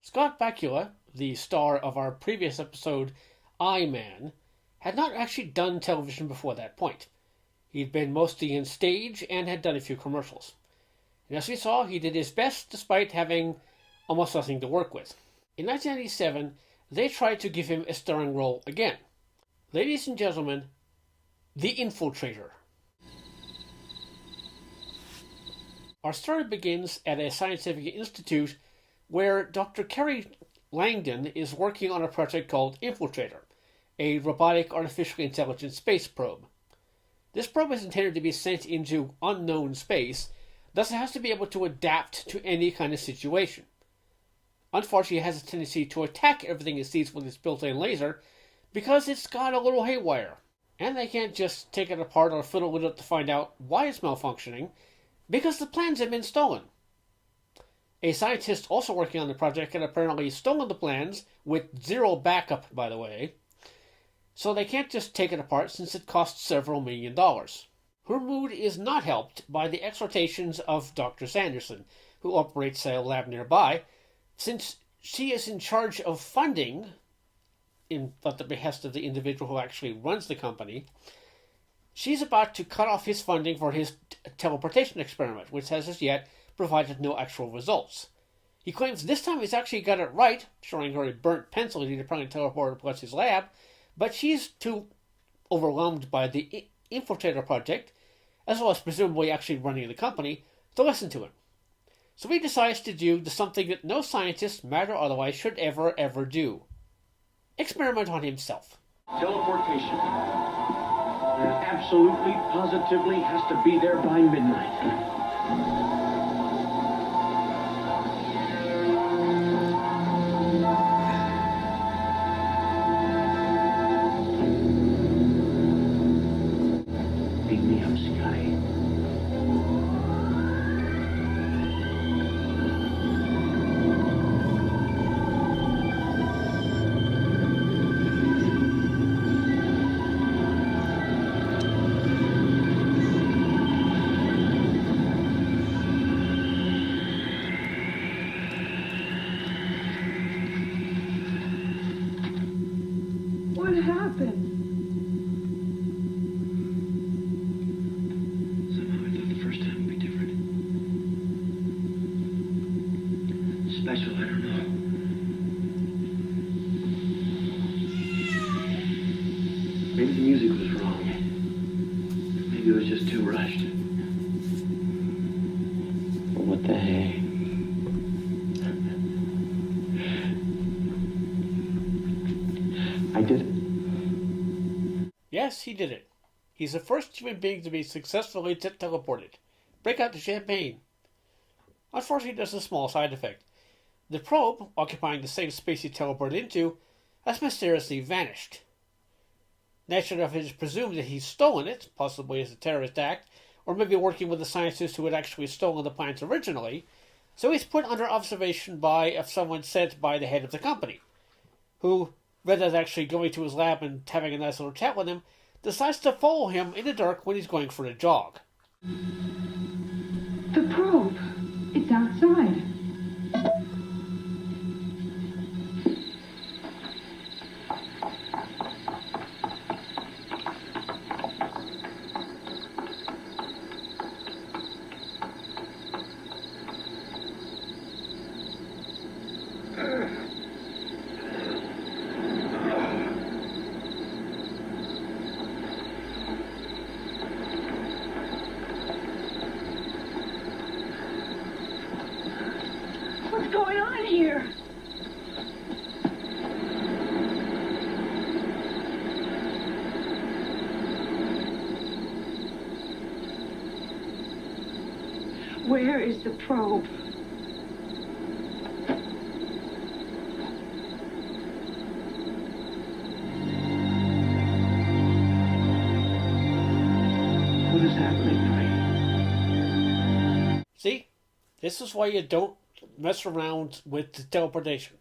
Scott Bakula, the star of our previous episode, I Man, had not actually done television before that point. He'd been mostly in stage and had done a few commercials. And as we saw, he did his best despite having almost nothing to work with. In 1997, they tried to give him a starring role again. Ladies and gentlemen, The Infiltrator. Our story begins at a scientific institute where Dr. Kerry Langdon is working on a project called Infiltrator, a robotic artificially intelligent space probe. This probe is intended to be sent into unknown space, thus it has to be able to adapt to any kind of situation. Unfortunately, it has a tendency to attack everything it sees with its built-in laser because it's got a little haywire. And they can't just take it apart or fiddle with it to find out why it's malfunctioning, because the plans have been stolen. A scientist also working on the project had apparently stolen the plans, with zero backup, by the way, so they can't just take it apart since it costs several $1,000,000. Her mood is not helped by the exhortations of Dr. Sanderson, who operates a lab nearby, since she is in charge of funding, at the behest of the individual who actually runs the company. She's about to cut off his funding for his teleportation experiment, which has as yet provided no actual results. He claims this time he's actually got it right, showing her a burnt pencil he'd apparently teleported to Plessy's lab, but she's too overwhelmed by the Infiltrator project, as well as presumably actually running the company, to listen to him. So he decides to do something that no scientist, mad or otherwise, should ever do. Experiment on himself. Teleportation. It absolutely, positively has to be there by midnight. Beat me up, Sky. What happened? Somehow I thought the first time would be different. Special, I don't know. Maybe the music was wrong. Maybe it was just too rushed. But what the heck? I did it. Yes, he did it. He's the first human being to be successfully teleported. Break out the champagne. Unfortunately, there's a small side effect. The probe, occupying the same space he teleported into, has mysteriously vanished. Naturally enough, it is presumed that he's stolen it, possibly as a terrorist act, or maybe working with the scientist who had actually stolen the plans originally, so he's put under observation by someone sent by the head of the company, who, rather than actually going to his lab and having a nice little chat with him, decides to follow him in the dark when he's going for a jog. The probe. It's outside. What's going on here? Where is the probe? What is happening, Frank? See? This is why you don't mess around with the teleportation.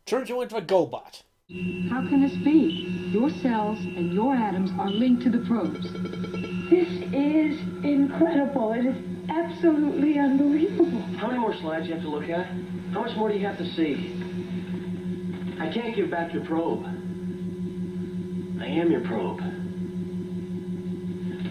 Turns you into a GoBot. How can this be? Your cells and your atoms are linked to the probes. This is incredible. It is absolutely unbelievable. How many more slides do you have to look at? How much more do you have to see? I can't give back your probe. I am your probe.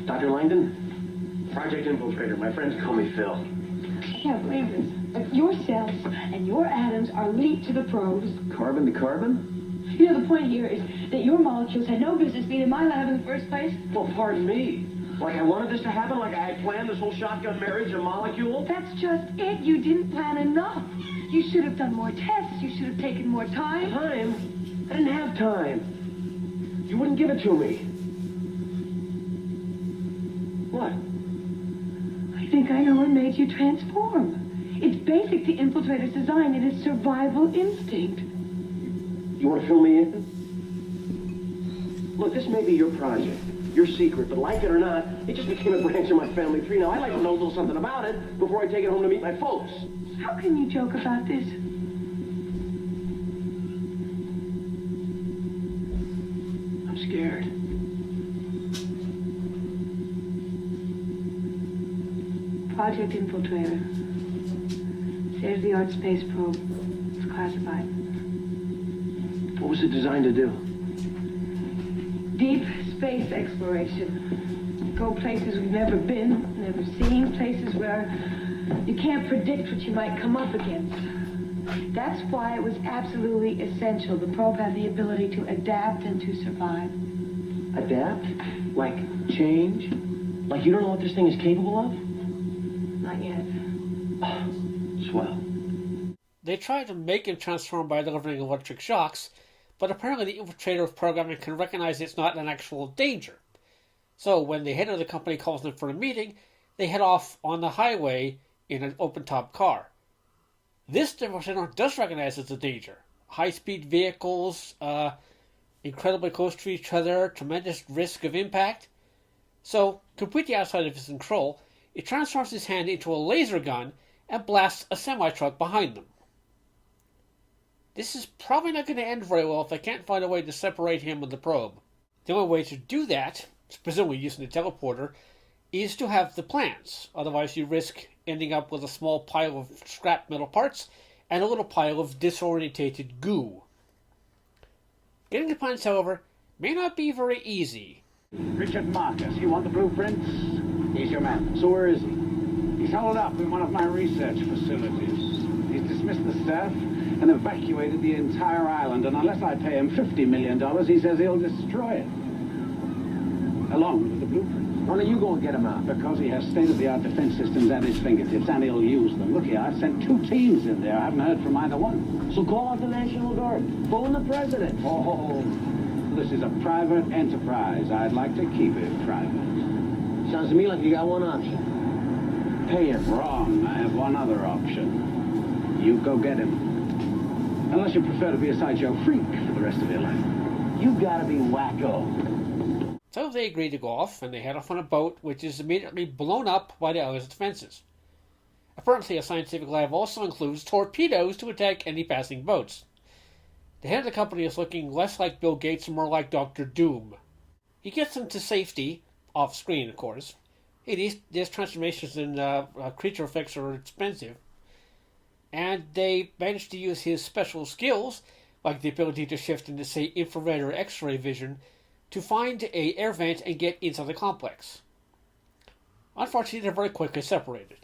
Dr. Langdon, Project Infiltrator. My friends call me Phil. I can't believe this. Your cells and your atoms are linked to the probes. Carbon to carbon? You know, the point here is that your molecules had no business being in my lab in the first place. Well, pardon me. Like I wanted this to happen? Like I had planned this whole shotgun marriage of molecules? That's just it. You didn't plan enough. You should have done more tests. You should have taken more time. Time? I didn't have time. You wouldn't give it to me. What? I think I know what made you transform. It's basic to Infiltrator's design. It is survival instinct. You want to fill me in? Look, this may be your project, your secret, but like it or not, it just became a branch of my family tree. Now, I'd like to know a little something about it before I take it home to meet my folks. How can you joke about this? I'm scared. Project Infiltrator. State-of-the-art space probe. It's classified. What was it designed to do? Deep space exploration. Go places we've never been, never seen, places where you can't predict what you might come up against. That's why it was absolutely essential. The probe had the ability to adapt and to survive. Adapt? Like change? Like you don't know what this thing is capable of? Not yet. Swell. They try to make him transform by delivering electric shocks, but apparently the infiltrator programming can recognize it's not an actual danger. So when the head of the company calls them for a meeting, they head off on the highway in an open-top car. This infiltrator does recognize it's a danger. High-speed vehicles, incredibly close to each other, tremendous risk of impact. So, completely outside of his control, it transforms his hand into a laser gun and blasts a semi-truck behind them. This is probably not going to end very well if they can't find a way to separate him and the probe. The only way to do that, presumably using the teleporter, is to have the plans. Otherwise you risk ending up with a small pile of scrap metal parts and a little pile of disorientated goo. Getting the plans, however, may not be very easy. Richard Marcus, you want the blueprints? He's your man. So where is he? He's holed up in one of my research facilities. He's dismissed the staff and evacuated the entire island, and unless I pay him $50 million, he says he'll destroy it. Along with the blueprints. Why don't you go and get him out? Because he has state-of-the-art defense systems at his fingertips, and he'll use them. Look here, I've sent 2 teams in there. I haven't heard from either one. So call out the National Guard. Phone the president. Oh, this is a private enterprise. I'd like to keep it private. Sounds to me like you got one option. Pay him. Wrong. I have one other option. You go get him. Unless you prefer to be a sideshow freak for the rest of your life. You gotta be wacko. So they agree to go off, and they head off on a boat, which is immediately blown up by the island's defenses. Apparently, a scientific lab also includes torpedoes to attack any passing boats. The head of the company is looking less like Bill Gates and more like Dr. Doom. He gets them to safety, off-screen, of course. Hey, these transformations in creature effects are expensive. And they manage to use his special skills, like the ability to shift into, say, infrared or X-ray vision, to find a air vent and get into the complex. Unfortunately, they're very quickly separated.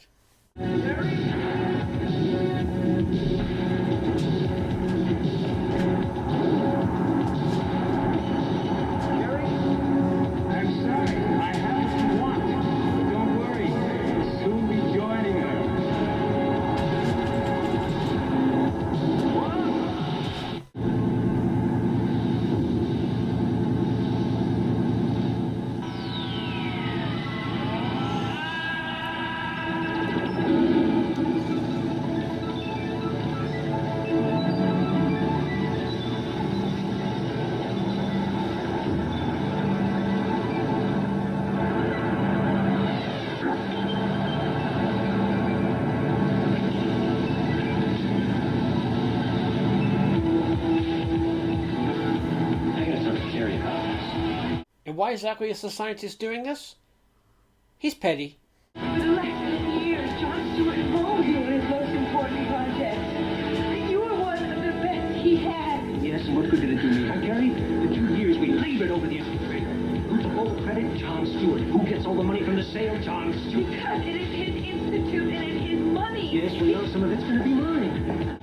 why exactly is the scientist doing this? He's petty. For the last 10 years, John Stewart involved you in his most important project. You were one of the best he had. Yes, and what good did it do me, huh, Gary? For 2 years, we labored over the infiltrator. Who took all the credit? John Stewart. Who gets all the money from the sale? John Stewart. Because it is his institute and it's his money. Yes, well, now some of it's going to be mine.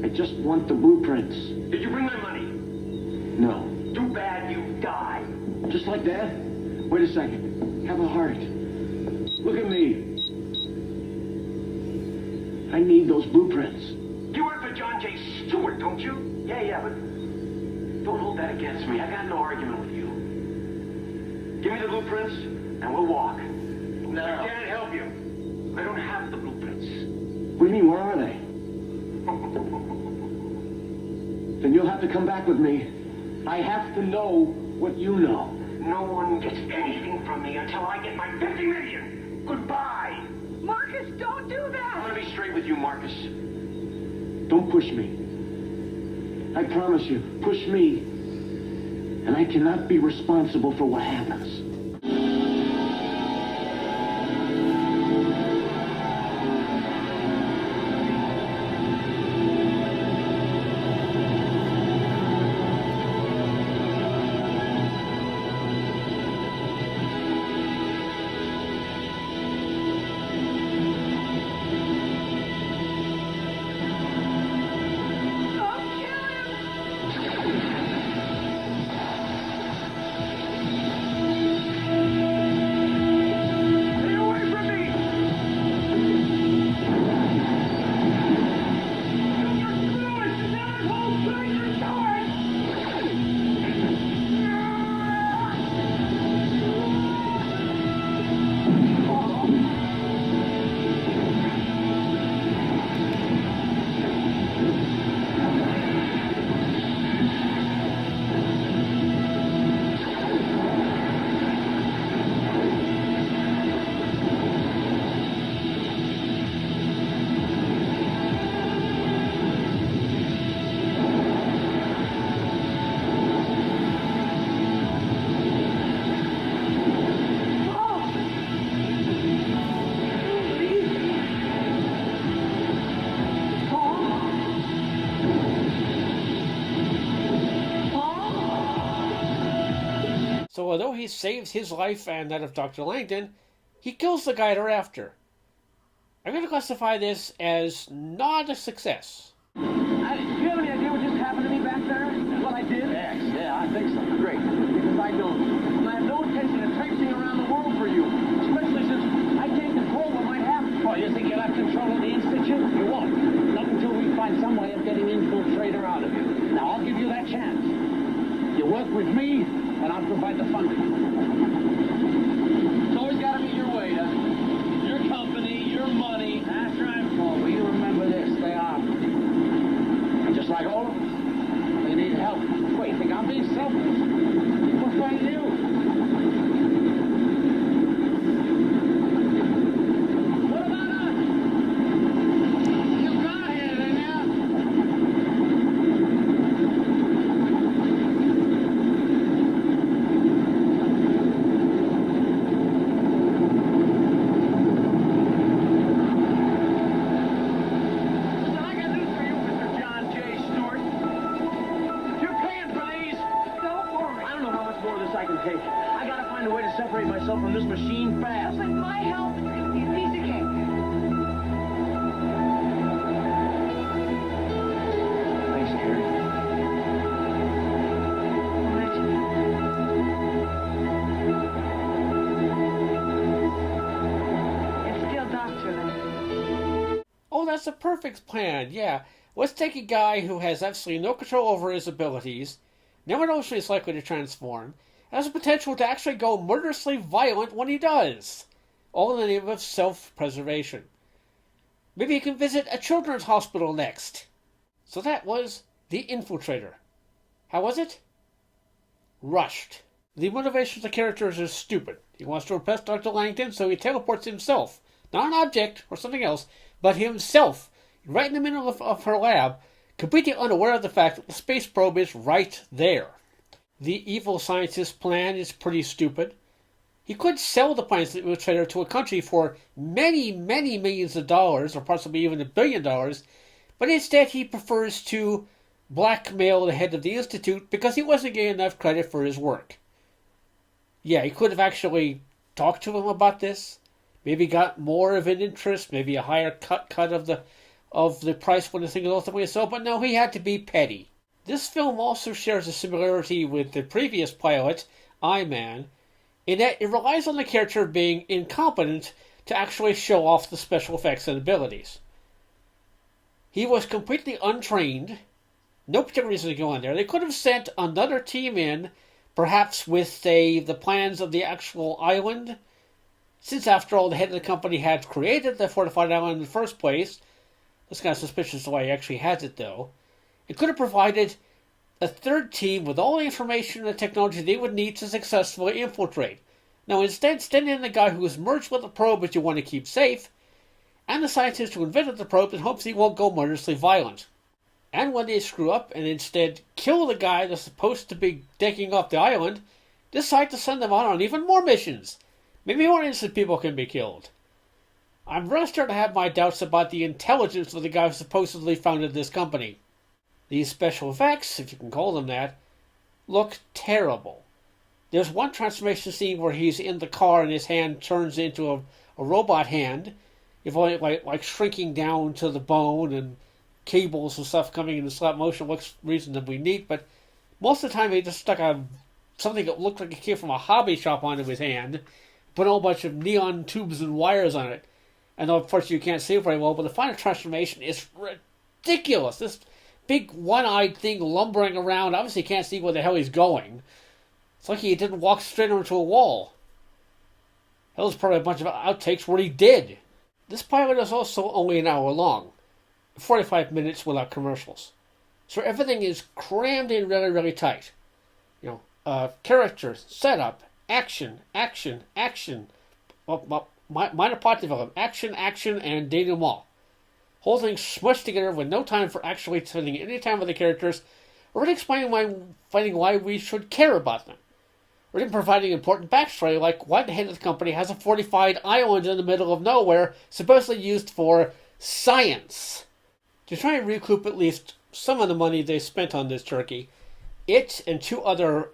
I just want the blueprints. Did you bring my money? No. Too bad you die. Just like that? Wait a second. Have a heart. Look at me. I need those blueprints. You work for John J. Stewart, don't you? Yeah, but don't hold that against me. I got no argument with you. Give me the blueprints, and we'll walk. No. I can't help you. I don't have the blueprints. What do you mean, where are they? Then you'll have to come back with me. I have to know what you know. No one gets anything from me until I get my 50 million. Goodbye. Marcus, don't do I'm that. gonna be straight with you, Marcus. Don't push me. I promise you, push me, and I cannot be responsible for what happens. Stay away from me. So although he saves his life and that of Dr. Langdon, he kills the guy thereafter. I'm going to classify this as not a success. Do you have any idea what just happened to me back there? What I did? Yes, yeah, I think so. Great. Because I don't. And I have no intention of traipsing around the world for you. Especially since I can't control what might happen. Oh, you think you'll have control of the Institute? You won't. Not until we find some way of getting Infiltrator out of you. Now, I'll give you that chance. You work with me, and I'll provide the funding. It's always got to be your way, doesn't it? Your company, your money. That's right, Paul. But you remember this. They are. And just like all of us, they need help. Wait, you think I'm being selfish? What's wrong with you? What about us? You got here, didn't you? Listen, I got news for you, Mr. John J. Stewart. You're paying for these. Don't worry. I don't know how much more of this I can take. I gotta find a way to separate myself from this machine fast. With my help, it's going to be a piece of cake. Thanks, Gary. It's still Doctor then. Oh, that's a perfect plan, yeah. Let's take a guy who has absolutely no control over his abilities, never knows when he's likely to transform, and has the potential to actually go murderously violent when he does, all in the name of self-preservation. Maybe he can visit a children's hospital next. So that was The Infiltrator. How was it? Rushed. The motivation of the characters is stupid. He wants to impress Dr. Langdon, so he teleports himself. Not an object or something else, but himself, right in the middle of her lab, completely unaware of the fact that the space probe is right there. The evil scientist's plan is pretty stupid. He could sell the plans of the Infiltrator to a country for many, many millions of dollars, or possibly even $1 billion, but instead he prefers to blackmail the head of the Institute because he wasn't getting enough credit for his work. Yeah, he could have actually talked to him about this, maybe got more of an interest, maybe a higher cut of the price when the thing is ultimately sold, but no, he had to be petty. This film also shares a similarity with the previous pilot, I-Man, in that it relies on the character being incompetent to actually show off the special effects and abilities. He was completely untrained, no particular reason to go in there. They could have sent another team in, perhaps with, say, the plans of the actual island, since after all the head of the company had created the fortified island in the first place. That's kind of suspicious the way he actually has it, though. It could have provided a third team with all the information and technology they would need to successfully infiltrate. Now, instead, send in the guy who is merged with the probe that you want to keep safe, and the scientist who invented the probe in hopes he won't go murderously violent. And when they screw up and instead kill the guy that's supposed to be taking off the island, decide to send them out on even more missions. Maybe more innocent people can be killed. I'm really starting to have my doubts about the intelligence of the guy who supposedly founded this company. These special effects, if you can call them that, look terrible. There's one transformation scene where he's in the car and his hand turns into a robot hand, like shrinking down to the bone, and cables and stuff coming into stop motion. Looks reasonably neat, but most of the time he just stuck something that looked like it came from a hobby shop onto his hand, put a whole bunch of neon tubes and wires on it. And unfortunately you can't see it very well, but the final transformation is ridiculous. This big one-eyed thing lumbering around, obviously can't see where the hell he's going. It's like he didn't walk straight into a wall. That was probably a bunch of outtakes where he did. This pilot is also only an hour long, 45 minutes without commercials. So everything is crammed in really, really tight. Characters, setup, action, minor plot development, action, and denouement. Whole thing smushed together with no time for actually spending any time with the characters, or really explaining why we should care about them. Or even providing important backstory, like why the head of the company has a fortified island in the middle of nowhere, supposedly used for science. To try and recoup at least some of the money they spent on this turkey, it and two other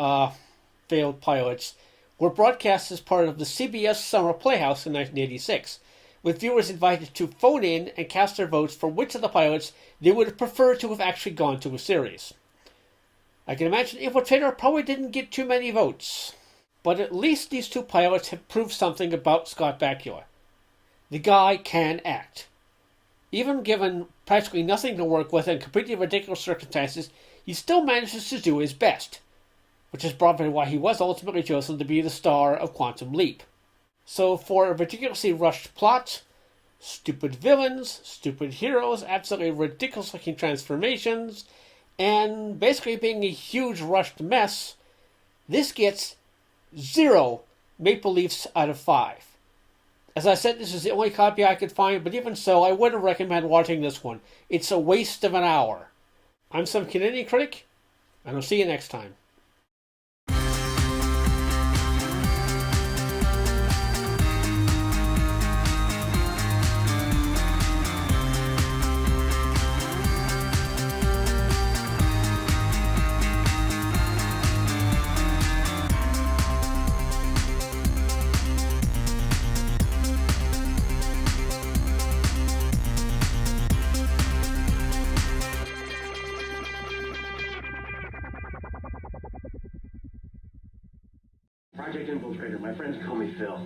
failed pilots were broadcast as part of the CBS Summer Playhouse in 1986, with viewers invited to phone in and cast their votes for which of the pilots they would have preferred to have actually gone to a series. I can imagine Infiltrator probably didn't get too many votes, but at least these two pilots have proved something about Scott Bakula. The guy can act. Even given practically nothing to work with and completely ridiculous circumstances, he still manages to do his best, which is probably why he was ultimately chosen to be the star of Quantum Leap. So for a ridiculously rushed plot, stupid villains, stupid heroes, absolutely ridiculous-looking transformations, and basically being a huge rushed mess, this gets 0 Maple Leafs out of 5. As I said, this is the only copy I could find, but even so, I wouldn't recommend watching this one. It's a waste of an hour. I'm some Canadian critic, and I'll see you next time. Project Infiltrator. My friends call me Phil.